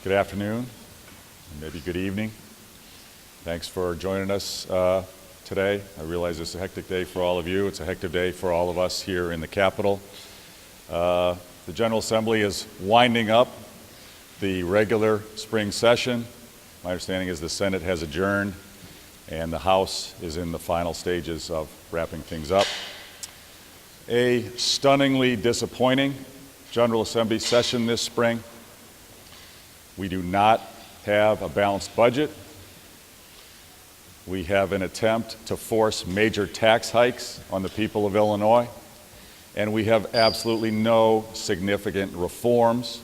Good afternoon, and maybe good evening. Thanks for joining us today. I realize it's a hectic day for all of you. It's a hectic day for all of us here in the Capitol. The General Assembly is winding up the regular spring session. My understanding is the Senate has adjourned and the House is in the final stages of wrapping things up. A stunningly disappointing General Assembly session this spring. We do not have a balanced budget. We have an attempt to force major tax hikes on the people of Illinois, and we have absolutely no significant reforms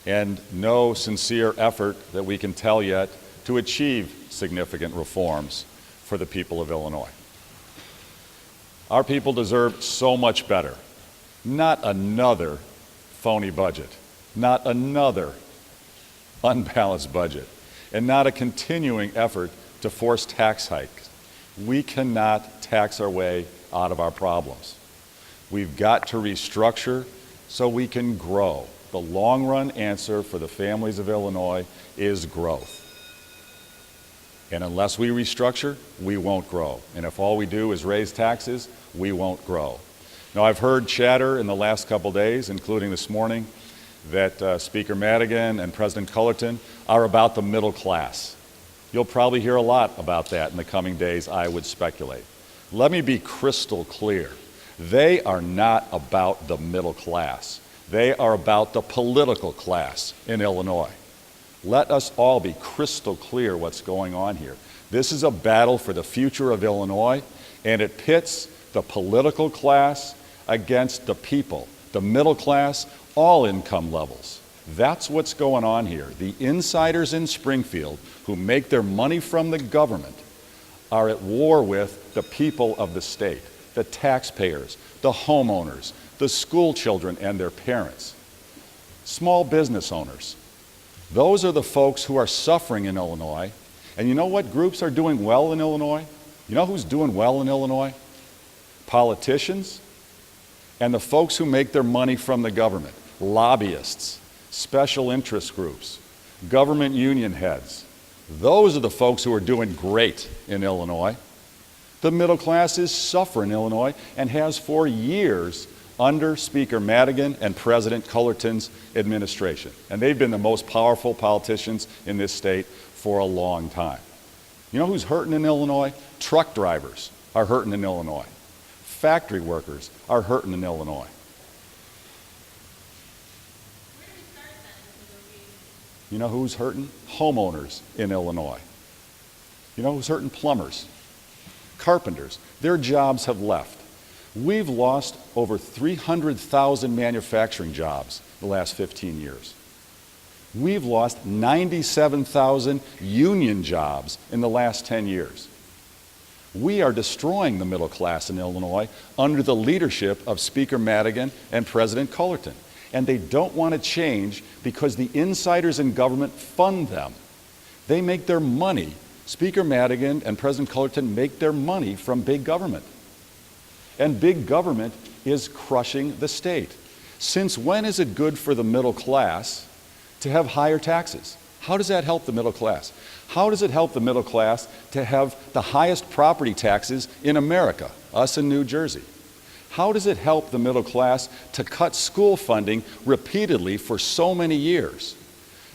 and no sincere effort that we can tell yet to achieve significant reforms for the people of Illinois. Our people deserve so much better. Not another phony budget, not another unbalanced budget, and not a continuing effort to force tax hikes. We cannot tax our way out of our problems. We've got to restructure so we can grow. The long-run answer for the families of Illinois is growth. And unless we restructure, we won't grow. And if all we do is raise taxes, we won't grow. Now, I've heard chatter in the last couple days, including this morning, that Speaker Madigan and President Cullerton are about the middle class. You'll probably hear a lot about that in the coming days, I would speculate. Let me be crystal clear. They are not about the middle class. They are about the political class in Illinois. Let us all be crystal clear what's going on here. This is a battle for the future of Illinois, and it pits the political class against the people, the middle class, all income levels. That's what's going on here. The insiders in Springfield who make their money from the government are at war with the people of the state, the taxpayers, the homeowners, the school children and their parents, small business owners. Those are the folks who are suffering in Illinois. And you know what groups are doing well in Illinois? You know who's doing well in Illinois? Politicians and the folks who make their money from the government, lobbyists, special interest groups, government union heads. Those are the folks who are doing great in Illinois. The middle class is suffering in Illinois and has for years under Speaker Madigan and President Cullerton's administration. And they've been the most powerful politicians in this state for a long time. You know who's hurting in Illinois? Truck drivers are hurting in Illinois. Factory workers are hurting in Illinois. You know who's hurting? Homeowners in Illinois. You know who's hurting? Plumbers, carpenters. Their jobs have left. We've lost over 300,000 manufacturing jobs the last 15 years. We've lost 97,000 union jobs in the last 10 years. We are destroying the middle class in Illinois under the leadership of Speaker Madigan and President Cullerton. And they don't want to change because the insiders in government fund them. They make their money. Speaker Madigan and President Cullerton make their money from big government. And big government is crushing the state. Since when is it good for the middle class to have higher taxes? How does that help the middle class? How does it help the middle class to have the highest property taxes in America, us in New Jersey? How does it help the middle class to cut school funding repeatedly for so many years?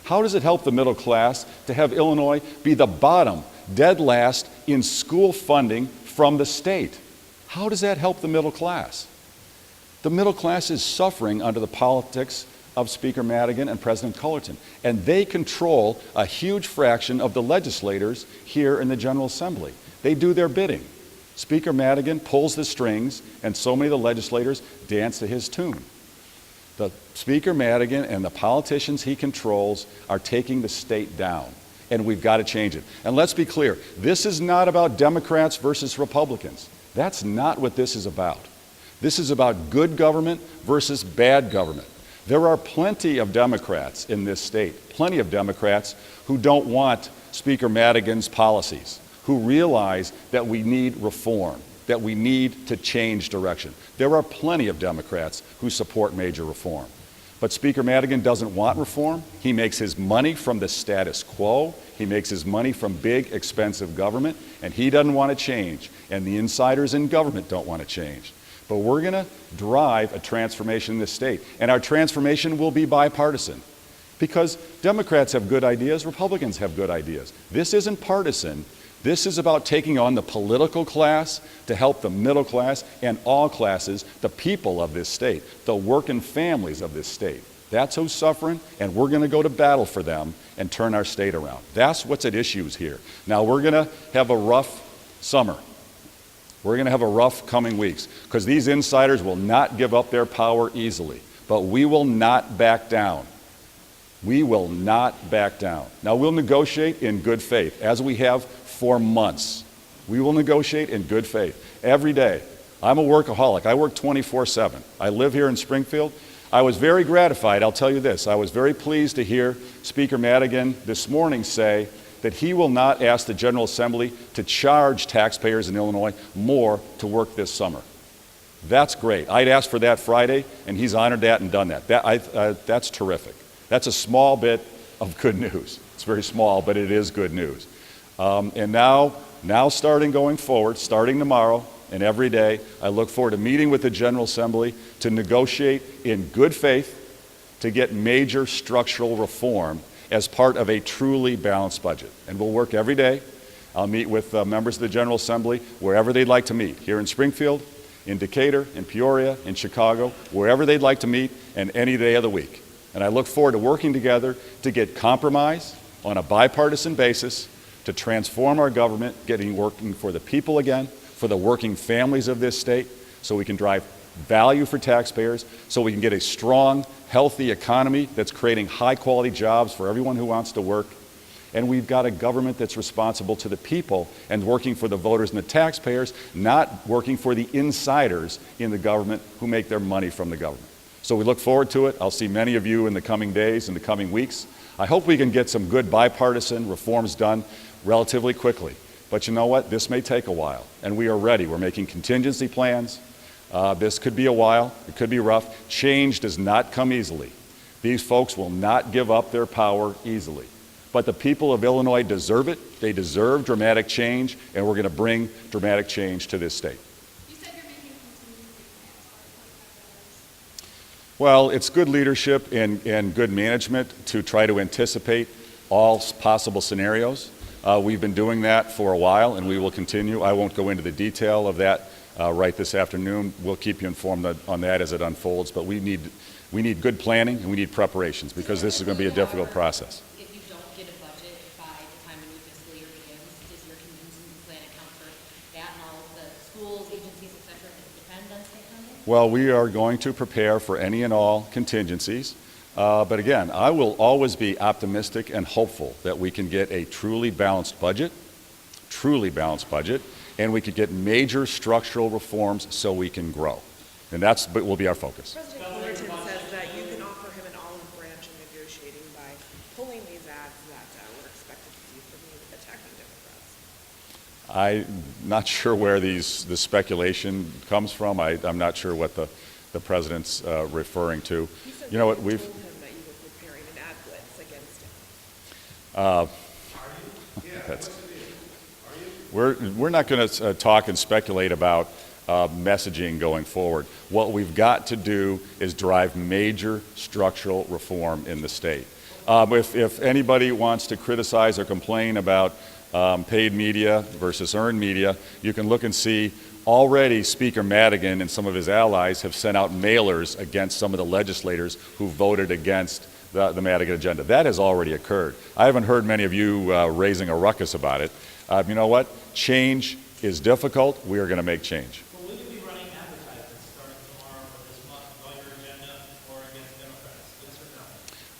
How does it help the middle class to have Illinois be the bottom, dead last in school funding from the state? How does that help the middle class? The middle class is suffering under the politics of Speaker Madigan and President Cullerton, and they control a huge fraction of the legislators here in the General Assembly. They do their bidding. Speaker Madigan pulls the strings, and so many of the legislators dance to his tune. The Speaker Madigan and the politicians he controls are taking the state down, and we've got to change it. And let's be clear, this is not about Democrats versus Republicans. That's not what this is about. This is about good government versus bad government. There are plenty of Democrats in this state, plenty of Democrats who don't want Speaker Madigan's policies, who realize that we need reform, that we need to change direction. There are plenty of Democrats who support major reform. But Speaker Madigan doesn't want reform. He makes his money from the status quo. He makes his money from big, expensive government, and he doesn't want to change. And the insiders in government don't want to change. But we're going to drive a transformation in this state. And our transformation will be bipartisan. Because Democrats have good ideas, Republicans have good ideas. This isn't partisan. This is about taking on the political class to help the middle class and all classes, the people of this state, the working families of this state. That's who's suffering, and we're going to go to battle for them and turn our state around. That's what's at issue here. Now, we're going to have a rough summer. We're going to have a rough coming weeks because these insiders will not give up their power easily. But we will not back down. We will not back down. Now, we'll negotiate in good faith, as we have for months. We will negotiate in good faith every day. I'm a workaholic. I work 24/7. I live here in Springfield. I was very gratified, I'll tell you this. I was very pleased to hear Speaker Madigan this morning say that he will not ask the General Assembly to charge taxpayers in Illinois more to work this summer. That's great. I'd asked for that Friday, and he's honored that and done that. That's terrific. That's a small bit of good news. It's very small, but it is good news. And now starting going forward, starting tomorrow and every day, I look forward to meeting with the General Assembly to negotiate in good faith to get major structural reform as part of a truly balanced budget. And we'll work every day. I'll meet with members of the General Assembly wherever they'd like to meet, here in Springfield, in Decatur, in Peoria, in Chicago, wherever they'd like to meet, and any day of the week. And I look forward to working together to get compromise on a bipartisan basis to transform our government, working for the people again, for the working families of this state, so we can drive value for taxpayers, so we can get a strong, healthy economy that's creating high-quality jobs for everyone who wants to work. And we've got a government that's responsible to the people and working for the voters and the taxpayers, not working for the insiders in the government who make their money from the government. So we look forward to it. I'll see many of you in the coming days, in the coming weeks. I hope we can get some good bipartisan reforms done relatively quickly. But you know what? This may take a while, and we are ready. We're making contingency plans. This could be a while. It could be rough. Change does not come easily. These folks will not give up their power easily. But the people of Illinois deserve it. They deserve dramatic change, and we're going to bring dramatic change to this state. You said you're making contingency plans. Well, it's good leadership and good management to try to anticipate all possible scenarios. We've been doing that for a while, and we will continue. I won't go into the detail of that right this afternoon. We'll keep you informed on that as it unfolds, but we need good planning and we need preparations because this is going to be a difficult process. If you don't get a budget by the time a new fiscal year begins, does your contingency plan account for that and all of the schools, agencies, et cetera, that depend on state funding? Well, we are going to prepare for any and all contingencies. But again, I will always be optimistic and hopeful that we can get a truly balanced budget, and we could get major structural reforms so we can grow. And that will be our focus. President Fullerton says that you can offer him an olive branch in negotiating by pulling these ads that we're expected to see from you attacking Democrats. I'm not sure where the speculation comes from. I'm not sure what the president's referring to. He said You know what, told him that you were preparing an ad blitz against him. We're not going to talk and speculate about messaging going forward. What we've got to do is drive major structural reform in the state. If anybody wants to criticize or complain about paid media versus earned media, you can look and see already Speaker Madigan and some of his allies have sent out mailers against some of the legislators who voted against the Madigan agenda. That has already occurred. I haven't heard many of you raising a ruckus about it. You know what? Change is difficult. We are going to make change. Well, will you be running advertisements starting tomorrow or this month on your agenda or against Democrats? Yes or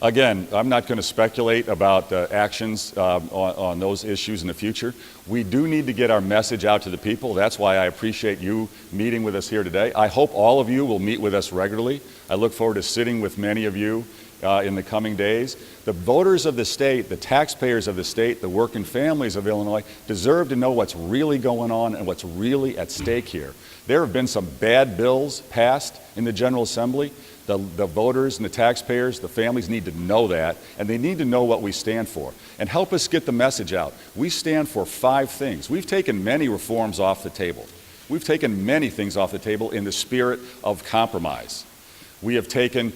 no? Again, I'm not going to speculate about actions on those issues in the future. We do need to get our message out to the people. That's why I appreciate you meeting with us here today. I hope all of you will meet with us regularly. I look forward to sitting with many of you in the coming days. The voters of the state, the taxpayers of the state, the working families of Illinois deserve to know what's really going on and what's really at stake here. There have been some bad bills passed in the General Assembly The voters and the taxpayers, the families need to know that, and they need to know what we stand for. And help us get the message out. We stand for 5 things. We've taken many reforms off the table. We've taken many things off the table in the spirit of compromise. We have taken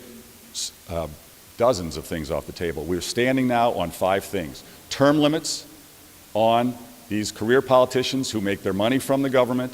dozens of things off the table. We're standing now on 5 things. Term limits on these career politicians who make their money from the government.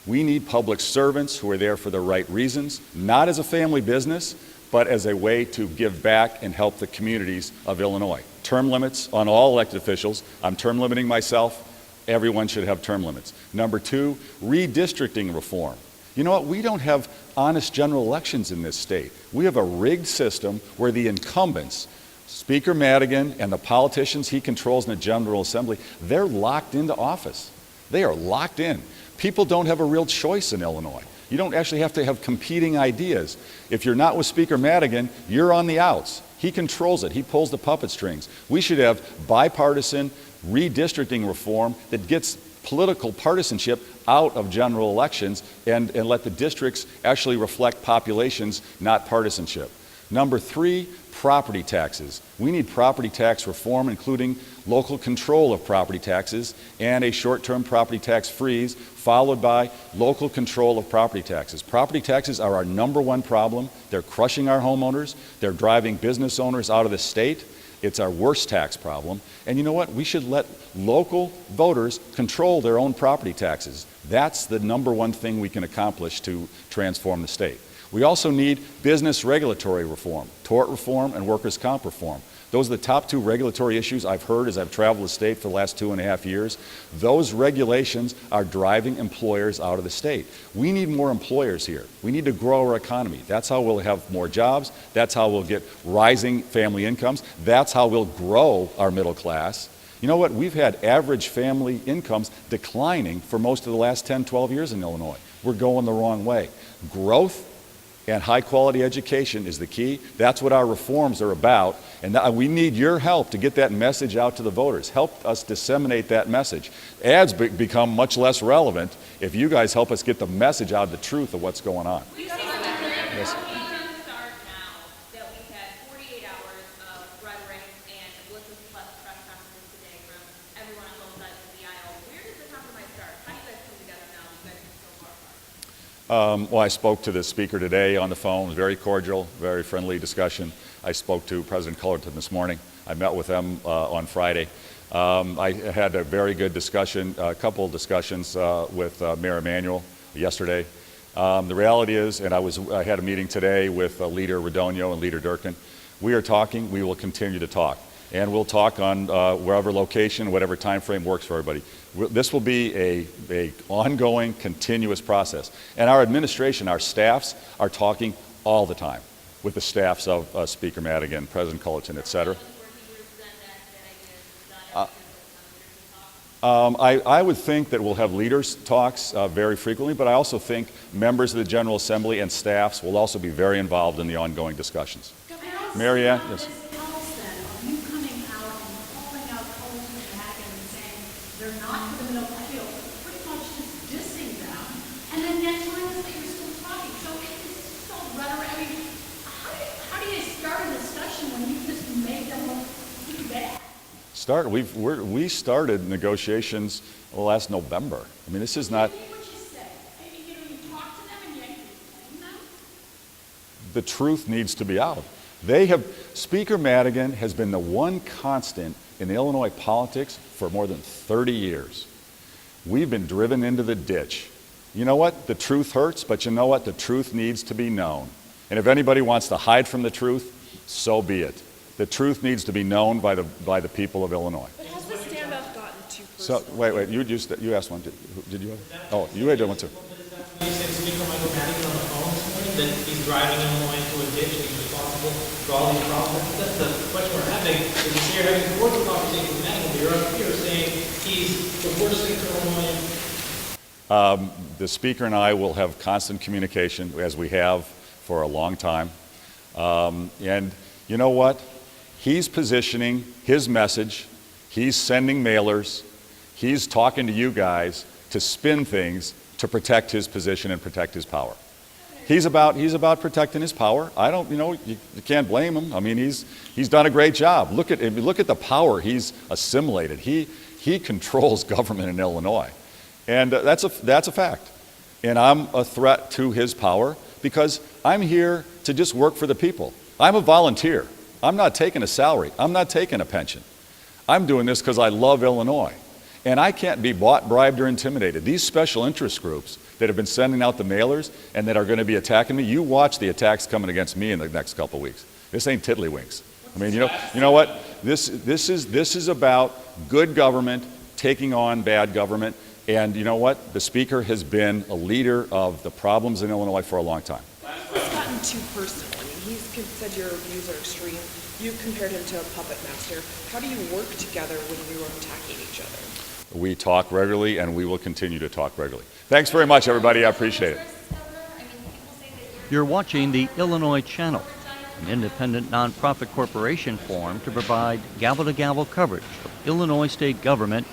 We need public servants who are there for the right reasons, not as a family business, but as a way to give back and help the communities of Illinois. Term limits on all elected officials. I'm term limiting myself. Everyone should have term limits. Number 2, redistricting reform. You know what? We don't have honest general elections in this state. We have a rigged system where the incumbents, Speaker Madigan and the politicians he controls in the General Assembly, they're locked into office. They are locked in. People don't have a real choice in Illinois. You don't actually have to have competing ideas. If you're not with Speaker Madigan, you're on the outs. He controls it. He pulls the puppet strings. We should have bipartisan redistricting reform that gets political partisanship out of general elections and let the districts actually reflect populations, not partisanship. Number 3, property taxes. We need property tax reform, including local control of property taxes and a short-term property tax freeze, followed by local control of property taxes. Property taxes are our number 1 problem. They're crushing our homeowners. They're driving business owners out of the state. It's our worst tax problem. And you know what? We should let local voters control their own property taxes. That's the number 1 thing we can accomplish to transform the state. We also need business regulatory reform, tort reform, and workers' comp reform. Those are the top 2 regulatory issues I've heard as I've traveled the state for the last 2.5 years. Those regulations are driving employers out of the state. We need more employers here. We need to grow our economy. That's how we'll have more jobs. That's how we'll get rising family incomes. That's how we'll grow our middle class. You know what? We've had average family incomes declining for most of the last 10, 12 years in Illinois. We're going the wrong way. Growth and high-quality education is the key. That's what our reforms are about, and we need your help to get that message out to the voters. Help us disseminate that message. Ads become much less relevant if you guys help us get the message out, the truth of what's going on. Yes. How we can start now that we've had 48 hours of rhetoric and a blitz of press conferences today from everyone on both sides of the aisle. Where does the compromise start? How do you guys come together now? You guys are so far apart. Well, I spoke to the speaker today on the phone. It was very cordial, very friendly discussion. I spoke to President Cullerton this morning. I met with them on Friday. I had a very good discussion, a couple of discussions with Mayor Emanuel yesterday. The reality is, and I had a meeting today with Leader Radonio and Leader Durkin. We are talking. We will continue to talk. And we'll talk on wherever location, whatever time frame works for everybody. This will be a ongoing, continuous process. And our administration, our staffs, are talking all the time with the staffs of Speaker Madigan, President Cullerton, et cetera. I would think that we'll have leaders talks very frequently, but I also think members of the General Assembly and staffs will also be very involved in the ongoing discussions. Mary Ann, yes. You coming out and calling out Cullerton and Madigan and saying they're not for the middle appeal, pretty much just dissing them, and then next time is that you're still talking. So it's still rhetoric. I mean, how do you start a discussion when you just make them look too bad? We started negotiations last November. I mean, this is not. What you say? You talk to them and you blame them. The truth needs to be out. Speaker Madigan has been the one constant in Illinois politics for more than 30 years. We've been driven into the ditch. You know what? The truth hurts, but you know what? The truth needs to be known. And if anybody wants to hide from the truth, so be it. The truth needs to be known by the people of Illinois. But has the standoff gotten too personal? So, wait, you asked one. Did you? Oh, you had one too. You said Speaker Michael Madigan on the phone this morning, that he's driving Illinois into a ditch and he's responsible for all these problems. That's the question we're having. Is the mayor having cordial conversation with Madigan, but you're up here saying he's the worst thing for Illinois? The speaker and I will have constant communication, as we have for a long time. And you know what? He's positioning his message. He's sending mailers. He's talking to you guys to spin things to protect his position and protect his power. he's about protecting his power. I don't, you can't blame him. I mean, he's done a great job. Look at the power he's assimilated. He controls government in Illinois, and that's a fact. And I'm a threat to his power because I'm here to just work for the people. I'm a volunteer. I'm not taking a salary. I'm not taking a pension. I'm doing this because I love Illinois. And I can't be bought, bribed, or intimidated. These special interest groups that have been sending out the mailers and that are going to be attacking me, you watch the attacks coming against me in the next couple of weeks. This ain't tiddlywinks. I mean, you know what? This is about good government taking on bad government. And you know what? The Speaker has been a leader of the problems in Illinois for a long time. He's gotten too personal. I mean, he's said your views are extreme. You compared him to a puppet master. How do you work together when you are attacking each other? We talk regularly, and we will continue to talk regularly. Thanks very much, everybody. I appreciate it. You're watching the Illinois Channel, an independent nonprofit corporation formed to provide gavel-to-gavel coverage of Illinois state government